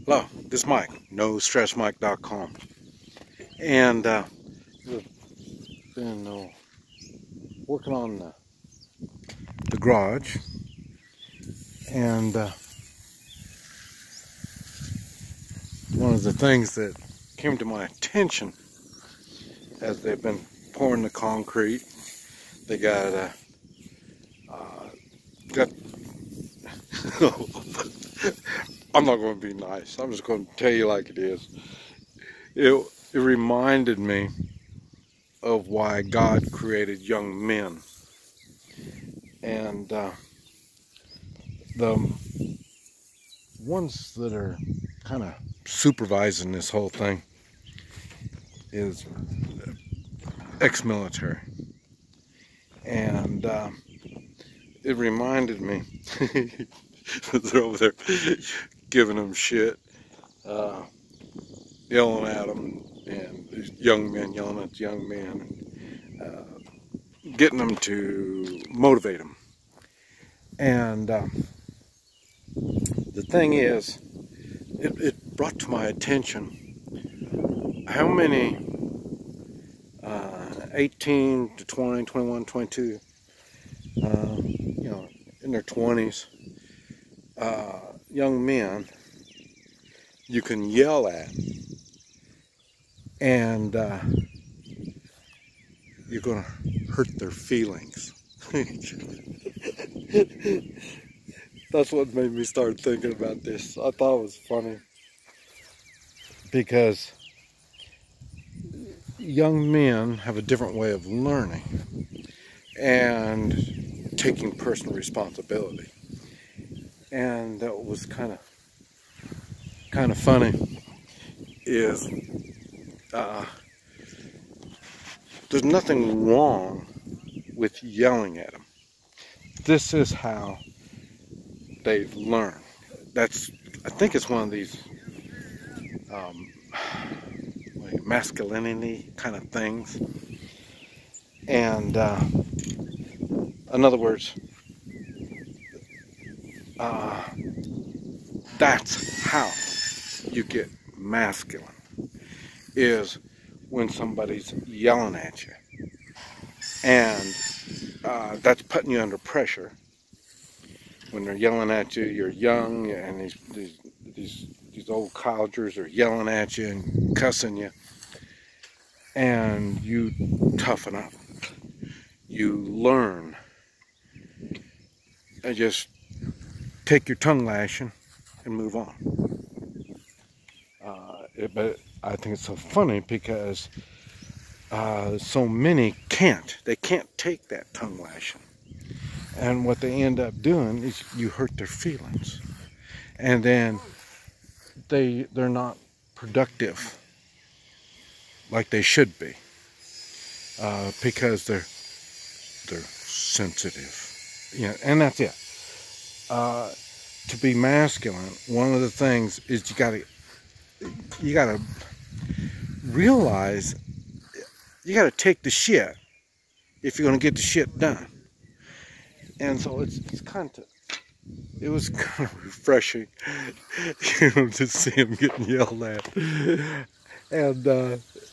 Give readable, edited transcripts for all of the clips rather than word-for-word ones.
Hello, this is Mike, NoStressMike.com, and we've been working on the garage, and one of the things that came to my attention as they've been pouring the concrete, they got I'm not going to be nice. I'm just going to tell you like it is. It reminded me of why God created young men. And the ones that are kind of supervising this whole thing is ex-military. And it reminded me, they're over there giving them shit, yelling at them, and these young men yelling at the young men, and getting them to motivate them. And the thing is, it brought to my attention how many 18 to 20, 21, 22, in their 20s, young men you can yell at, and you're going to hurt their feelings. That's what made me start thinking about this. I thought it was funny because young men have a different way of learning and taking personal responsibility. And that was kind of funny is there's nothing wrong with yelling at them. This is how they learn. I think it's one of these like masculinity kind of things. And in other words, that's how you get masculine, is when somebody's yelling at you. And that's putting you under pressure. When they're yelling at you, you're young, and these old codgers are yelling at you and cussing you. And you toughen up. You learn. And just take your tongue lashing and move on. But I think it's so funny because so many can't. They can't take that tongue lashing. And what they end up doing is you hurt their feelings. And then they're not productive like they should be. Because they're sensitive. And that's it. To be masculine, one of the things is you gotta realize you gotta take the shit if you're gonna get the shit done. And so it was kind of refreshing, to see him getting yelled at. And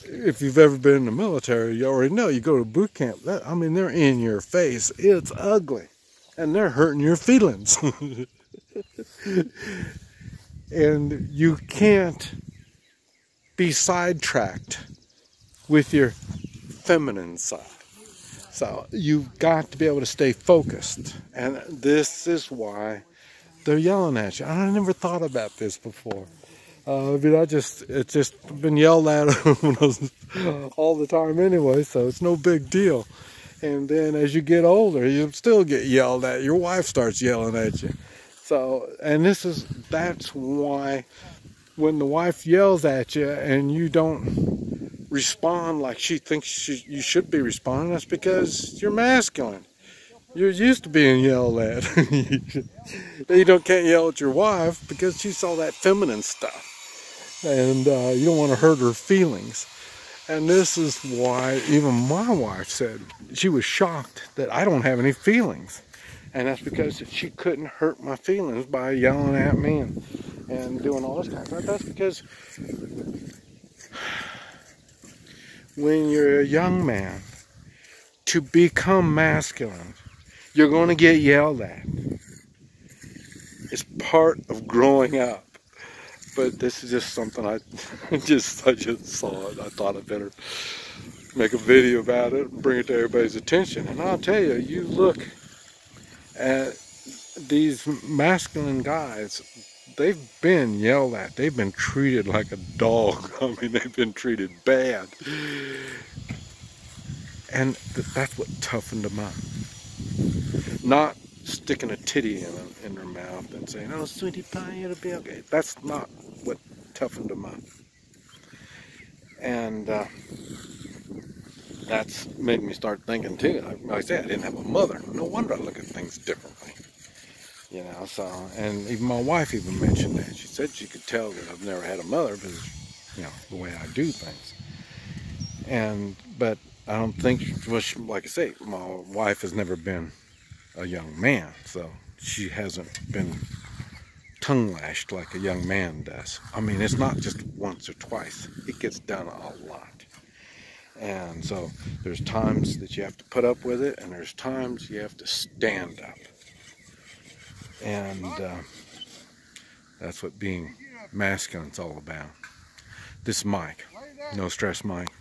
if you've ever been in the military, you already know. You go to boot camp. They're in your face. It's ugly, and they're hurting your feelings. And you can't be sidetracked with your feminine side. So you've got to be able to stay focused. And this is why they're yelling at you. I never thought about this before. It's just been yelled at all the time anyway, so it's no big deal. And then as you get older, you still get yelled at. Your wife starts yelling at you. So, and that's why when the wife yells at you and you don't respond like she thinks you should be responding, that's because you're masculine. You're used to being yelled at. You can't yell at your wife because she saw that feminine stuff. And you don't want to hurt her feelings. And this is why even my wife said she was shocked that I don't have any feelings. And that's because she couldn't hurt my feelings by yelling at me and and doing all this kind of stuff. That's because when you're a young man, to become masculine, you're going to get yelled at. It's part of growing up. But this is just something I just saw it. I thought I'd better make a video about it and bring it to everybody's attention. And I'll tell you, you look at these masculine guys, they've been yelled at. They've been treated like a dog. I mean, they've been treated bad. And that's what toughened them up. Not sticking a titty in their mouth and saying, "Oh, sweetie pie, it'll be okay." That's not what toughened them up. And that's made me start thinking too. Like I said, I didn't have a mother. No wonder I look at things differently. You know, so, and even my wife even mentioned that. She said she could tell that I've never had a mother because, you know, the way I do things. But I don't think, well, like I say, my wife has never been a young man, so she hasn't been tongue lashed like a young man does. I mean, it's not just once or twice. It gets done a lot. And so there's times that you have to put up with it, and there's times you have to stand up. And that's what being masculine's all about. This is Mike, No Stress Mike.com.